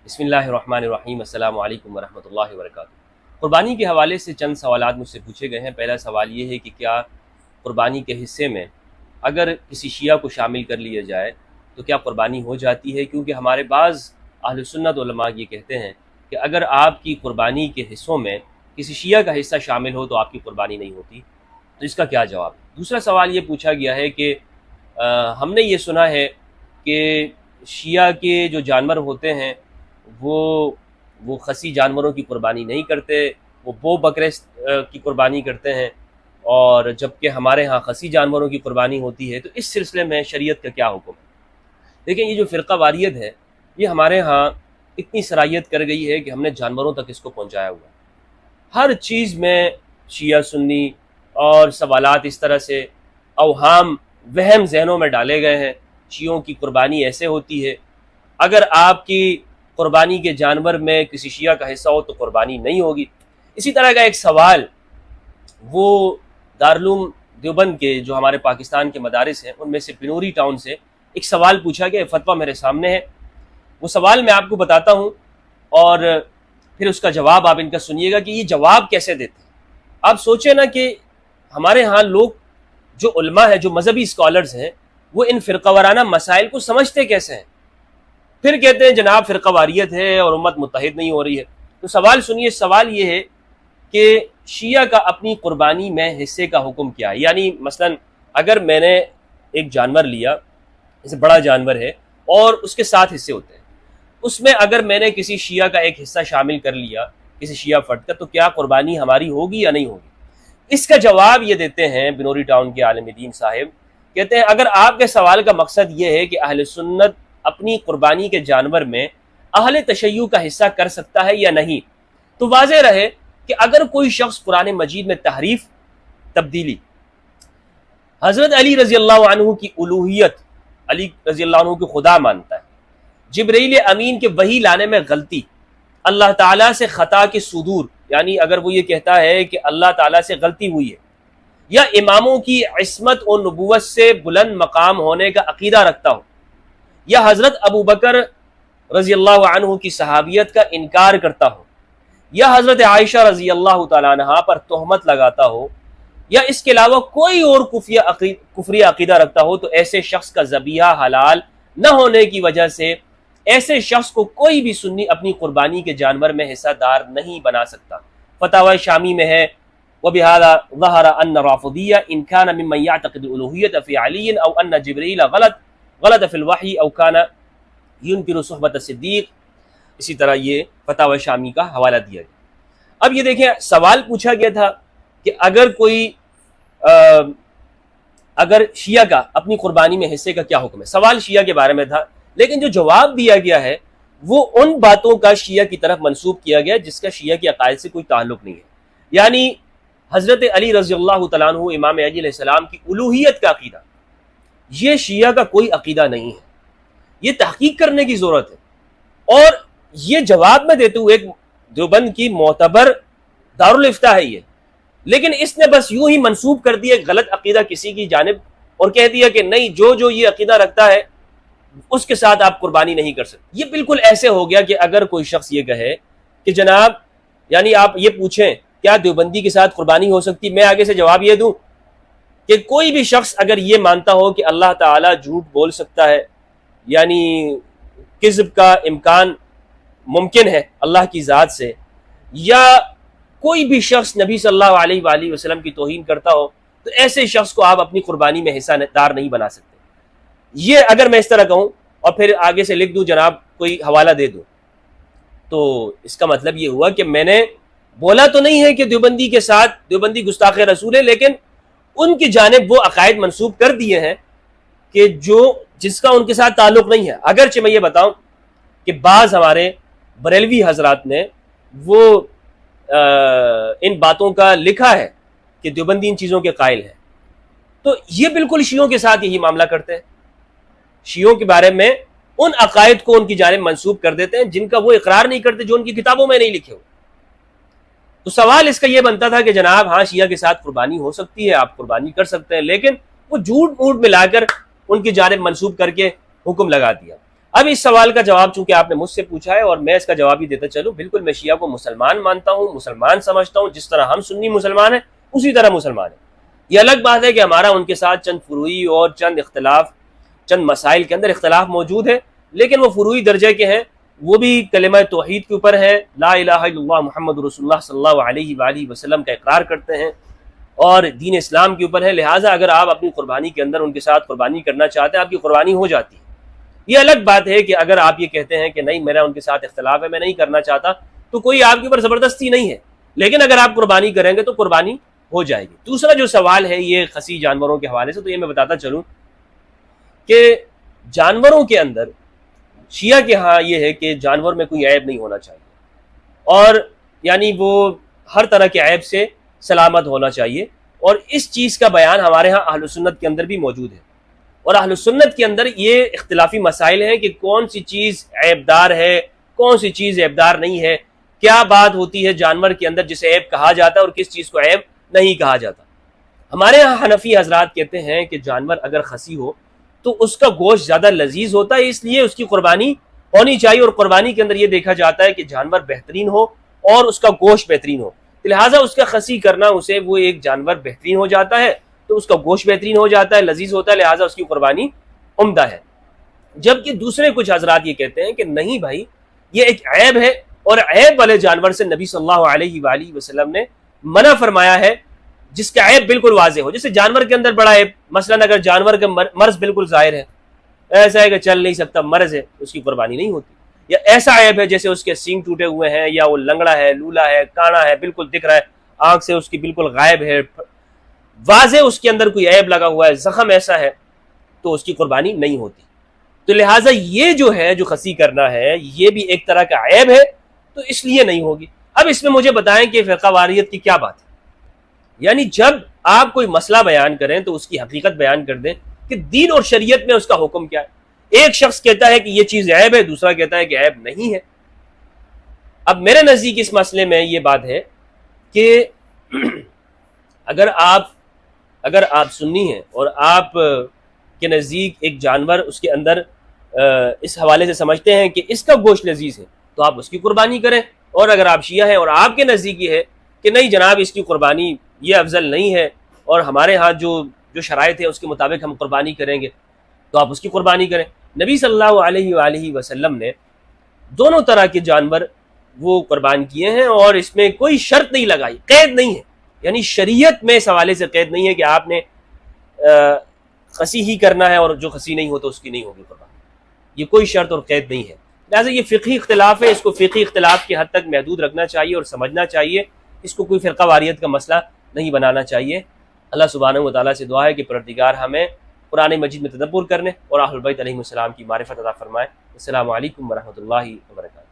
بسم اللہ الرحمن الرحیم، السلام علیکم ورحمۃ اللہ وبرکاتہ۔ قربانی کے حوالے سے چند سوالات مجھ سے پوچھے گئے ہیں۔ پہلا سوال یہ ہے کہ کیا قربانی کے حصے میں اگر کسی شیعہ کو شامل کر لیا جائے تو کیا قربانی ہو جاتی ہے؟ کیونکہ ہمارے بعض اہل سنت علماء یہ کہتے ہیں کہ اگر آپ کی قربانی کے حصوں میں کسی شیعہ کا حصہ شامل ہو تو آپ کی قربانی نہیں ہوتی، تو اس کا کیا جواب ہے؟ دوسرا سوال یہ پوچھا گیا ہے کہ ہم نے یہ سنا ہے کہ شیعہ کے جو جانور ہوتے ہیں وہ خسی جانوروں کی قربانی نہیں کرتے، وہ بو بکرے کی قربانی کرتے ہیں، اور جبکہ ہمارے ہاں خسی جانوروں کی قربانی ہوتی ہے۔ تو اس سلسلے میں شریعت کا کیا حکم ہے؟ دیکھیں، یہ جو فرقہ واریت ہے یہ ہمارے ہاں اتنی صلاحیت کر گئی ہے کہ ہم نے جانوروں تک اس کو پہنچایا ہوا ہے۔ ہر چیز میں شیعہ سنی اور سوالات اس طرح سے اوہام وہم ذہنوں میں ڈالے گئے ہیں۔ شیعوں کی قربانی ایسے ہوتی ہے، اگر آپ کی قربانی کے جانور میں کسی شیعہ کا حصہ ہو تو قربانی نہیں ہوگی۔ اسی طرح کا ایک سوال وہ دارالعلوم دیوبند کے جو ہمارے پاکستان کے مدارس ہیں ان میں سے پنوری ٹاؤن سے ایک سوال پوچھا گیا، فتویٰ میرے سامنے ہے، وہ سوال میں آپ کو بتاتا ہوں اور پھر اس کا جواب آپ ان کا سنیے گا کہ یہ جواب کیسے دیتے ہیں۔ آپ سوچیں نا کہ ہمارے ہاں لوگ جو علماء ہیں، جو مذہبی اسکالرز ہیں، وہ ان فرقہ وارانہ مسائل کو سمجھتے کیسے ہیں؟ پھر کہتے ہیں جناب فرقہ واریت ہے اور امت متحد نہیں ہو رہی ہے۔ تو سوال سنیے، سوال یہ ہے کہ شیعہ کا اپنی قربانی میں حصے کا حکم کیا ہے؟ یعنی مثلا اگر میں نے ایک جانور لیا، جیسے بڑا جانور ہے اور اس کے 7 حصے ہوتے ہیں، اس میں اگر میں نے کسی شیعہ کا ایک حصہ شامل کر لیا، کسی شیعہ فرد کا، تو کیا قربانی ہماری ہوگی یا نہیں ہوگی؟ اس کا جواب یہ دیتے ہیں بنوری ٹاؤن کے عالم دین صاحب، کہتے ہیں اگر آپ کے سوال کا مقصد یہ ہے کہ اہل سنت اپنی قربانی کے جانور میں اہل تشیع کا حصہ کر سکتا ہے یا نہیں، تو واضح رہے کہ اگر کوئی شخص قرآن مجید میں تحریف، تبدیلی، حضرت علی رضی اللہ عنہ کی الوہیت، علی رضی اللہ عنہ کو خدا مانتا ہے، جبرائیل امین کے وحی لانے میں غلطی، اللہ تعالیٰ سے خطا کے صدور، یعنی اگر وہ یہ کہتا ہے کہ اللہ تعالیٰ سے غلطی ہوئی ہے، یا اماموں کی عصمت و نبوت سے بلند مقام ہونے کا عقیدہ رکھتا ہو، یا حضرت ابو بکر رضی اللہ عنہ کی صحابیت کا انکار کرتا ہو، یا حضرت عائشہ رضی اللہ تعالیٰ عنہا پر تہمت لگاتا ہو، یا اس کے علاوہ کوئی اور کفری عقیدہ رکھتا ہو، تو ایسے شخص کا ذبیحہ حلال نہ ہونے کی وجہ سے ایسے شخص کو کوئی بھی سنی اپنی قربانی کے جانور میں حصہ دار نہیں بنا سکتا۔ فتاوی شامی میں ہے، وَبِهَذَا ظَهَرَ أَنَّ الرَّافِضِيَّ إِنْ كَانَ مِمَّن يَعْتَقِدُ الْأُلُوهِيَّةَ فِي عَلِيٍّ أَوْ أَنَّ جِبْرِيلَ غلط فی الوحی او کان ينکر صحبت الصدیق۔ اسی طرح یہ فتاوی شامی کا حوالہ دیا گیا۔ اب یہ دیکھیں، سوال پوچھا گیا تھا کہ اگر کوئی اگر شیعہ کا اپنی قربانی میں حصے کا کیا حکم ہے؟ سوال شیعہ کے بارے میں تھا، لیکن جو جواب دیا گیا ہے وہ ان باتوں کا شیعہ کی طرف منسوب کیا گیا جس کا شیعہ کی عقائد سے کوئی تعلق نہیں ہے۔ یعنی حضرت علی رضی اللہ تعالیٰ عنہ، امام علی علیہ السلام کی الوہیت کا عقیدہ، یہ شیعہ کا کوئی عقیدہ نہیں ہے، یہ تحقیق کرنے کی ضرورت ہے۔ اور یہ جواب میں دیتے ہوئے ایک دیوبند کی معتبر دارالافتاء ہے یہ، لیکن اس نے بس یوں ہی منسوب کر دیا غلط عقیدہ کسی کی جانب اور کہہ دیا کہ نہیں، جو یہ عقیدہ رکھتا ہے اس کے ساتھ آپ قربانی نہیں کر سکتے۔ یہ بالکل ایسے ہو گیا کہ اگر کوئی شخص یہ کہے کہ جناب، یعنی آپ یہ پوچھیں کیا دیوبندی کے ساتھ قربانی ہو سکتی، میں آگے سے جواب یہ دوں کہ کوئی بھی شخص اگر یہ مانتا ہو کہ اللہ تعالیٰ جھوٹ بول سکتا ہے، یعنی کذب کا امکان ممکن ہے اللہ کی ذات سے، یا کوئی بھی شخص نبی صلی اللہ علیہ وآلہ وسلم کی توہین کرتا ہو، تو ایسے شخص کو آپ اپنی قربانی میں حصہ دار نہیں بنا سکتے۔ یہ اگر میں اس طرح کہوں اور پھر آگے سے لکھ دوں جناب کوئی حوالہ دے دوں، تو اس کا مطلب یہ ہوا کہ میں نے بولا تو نہیں ہے کہ دیوبندی کے ساتھ دیوبندی گستاخ رسول ہے، لیکن ان کی جانب وہ عقائد منسوب کر دیے ہیں کہ جس کا ان کے ساتھ تعلق نہیں ہے۔ اگرچہ میں یہ بتاؤں کہ بعض ہمارے بریلوی حضرات نے وہ ان باتوں کا لکھا ہے کہ دیوبندی ان چیزوں کے قائل ہیں، تو یہ بالکل شیعوں کے ساتھ یہی معاملہ کرتے ہیں، شیعوں کے بارے میں ان عقائد کو ان کی جانب منسوب کر دیتے ہیں جن کا وہ اقرار نہیں کرتے، جو ان کی کتابوں میں نہیں لکھے ہوئے۔ تو سوال اس کا یہ بنتا تھا کہ جناب ہاں، شیعہ کے ساتھ قربانی ہو سکتی ہے، آپ قربانی کر سکتے ہیں، لیکن وہ جھوٹ موٹ ملا کر ان کی جانب منسوب کر کے حکم لگا دیا۔ اب اس سوال کا جواب چونکہ آپ نے مجھ سے پوچھا ہے اور میں اس کا جواب ہی دیتا چلوں، بالکل میں شیعہ کو مسلمان مانتا ہوں، مسلمان سمجھتا ہوں، جس طرح ہم سنی مسلمان ہیں اسی طرح مسلمان ہیں۔ یہ الگ بات ہے کہ ہمارا ان کے ساتھ چند فروعی اور چند مسائل کے اندر اختلاف موجود ہے، لیکن وہ فروعی درجے کے ہیں، وہ بھی کلمہ توحید کے اوپر ہے، لا الہ الا اللہ محمد رسول اللہ صلی اللہ علیہ وآلہ وسلم کا اقرار کرتے ہیں اور دین اسلام کے اوپر ہے، لہٰذا اگر آپ اپنی قربانی کے اندر ان کے ساتھ قربانی کرنا چاہتے ہیں آپ کی قربانی ہو جاتی ہے۔ یہ الگ بات ہے کہ اگر آپ یہ کہتے ہیں کہ نہیں میرا ان کے ساتھ اختلاف ہے، میں نہیں کرنا چاہتا، تو کوئی آپ کے اوپر زبردستی نہیں ہے، لیکن اگر آپ قربانی کریں گے تو قربانی ہو جائے گی۔ دوسرا جو سوال ہے یہ خسی جانوروں کے حوالے سے، تو یہ میں بتاتا چلوں کہ جانوروں کے اندر شیعہ کے ہاں یہ ہے کہ جانور میں کوئی عیب نہیں ہونا چاہیے، اور یعنی وہ ہر طرح کے عیب سے سلامت ہونا چاہیے، اور اس چیز کا بیان ہمارے ہاں اہل سنت کے اندر بھی موجود ہے، اور اہل سنت کے اندر یہ اختلافی مسائل ہیں کہ کون سی چیز عیب دار ہے، کون سی چیز عیب دار نہیں ہے، کیا بات ہوتی ہے جانور کے اندر جسے عیب کہا جاتا ہے اور کس چیز کو عیب نہیں کہا جاتا۔ ہمارے ہاں حنفی حضرات کہتے ہیں کہ جانور اگر خسی ہو تو اس کا گوشت زیادہ لذیذ ہوتا ہے، اس لیے اس کی قربانی ہونی چاہیے، اور قربانی کے اندر یہ دیکھا جاتا ہے کہ جانور بہترین ہو اور اس کا گوشت بہترین ہو، لہٰذا اس کا خسی کرنا اسے وہ ایک جانور بہترین ہو جاتا ہے تو اس کا گوشت بہترین ہو جاتا ہے، لذیذ ہوتا ہے، لہٰذا اس کی قربانی عمدہ ہے۔ جبکہ دوسرے کچھ حضرات یہ کہتے ہیں کہ نہیں بھائی یہ ایک عیب ہے، اور عیب والے جانور سے نبی صلی اللہ علیہ وآلہ وسلم نے منع فرمایا ہے، جس کا عیب بالکل واضح ہو۔ جیسے جانور کے اندر بڑا عیب، مثلا اگر جانور کا مرض بالکل ظاہر ہے، ایسا ہے کہ چل نہیں سکتا، مرض ہے، اس کی قربانی نہیں ہوتی، یا ایسا عیب ہے جیسے اس کے سینگ ٹوٹے ہوئے ہیں، یا وہ لنگڑا ہے، لولا ہے، کانا ہے، بالکل دکھ رہا ہے، آنکھ سے اس کی بالکل غائب ہے، واضح اس کے اندر کوئی عیب لگا ہوا ہے، زخم ایسا ہے، تو اس کی قربانی نہیں ہوتی۔ تو لہٰذا یہ جو ہے جو خسی کرنا ہے یہ بھی ایک طرح کا عیب ہے، تو اس لیے نہیں ہوگی۔ اب اس میں مجھے بتائیں کہ فرقہ واریت کی کیا بات ہے، یعنی جب آپ کوئی مسئلہ بیان کریں تو اس کی حقیقت بیان کر دیں کہ دین اور شریعت میں اس کا حکم کیا ہے۔ ایک شخص کہتا ہے کہ یہ چیز عیب ہے، دوسرا کہتا ہے کہ عیب نہیں ہے۔ اب میرے نزدیک اس مسئلے میں یہ بات ہے کہ اگر آپ سنی ہیں اور آپ کے نزدیک ایک جانور اس کے اندر اس حوالے سے سمجھتے ہیں کہ اس کا گوشت لذیذ ہے تو آپ اس کی قربانی کریں، اور اگر آپ شیعہ ہیں اور آپ کے نزدیک یہ ہے کہ نہیں جناب اس کی قربانی یہ افضل نہیں ہے اور ہمارے ہاں جو شرائط ہے اس کے مطابق ہم قربانی کریں گے، تو آپ اس کی قربانی کریں۔ نبی صلی اللہ علیہ وآلہ وسلم نے دونوں طرح کے جانور وہ قربان کیے ہیں، اور اس میں کوئی شرط نہیں لگائی، قید نہیں ہے، یعنی شریعت میں اس حوالے سے قید نہیں ہے کہ آپ نے خسی ہی کرنا ہے اور جو خسی نہیں ہو تو اس کی نہیں ہوگی قربانی، یہ کوئی شرط اور قید نہیں ہے۔ لہٰذا یہ فقہی اختلاف ہے، اس کو فقہی اختلاف کی حد تک محدود رکھنا چاہیے اور سمجھنا چاہیے، اس کو کوئی فرقہ واریت کا مسئلہ نہیں بنانا چاہیے۔ اللہ سبحانہ و تعالیٰ سے دعا ہے کہ پروردگار ہمیں قرآن مجید میں تدبر کرنے اور اہل بیت علیہم السلام کی معرفت عطا فرمائے۔ السلام علیکم ورحمۃ اللہ وبرکاتہ۔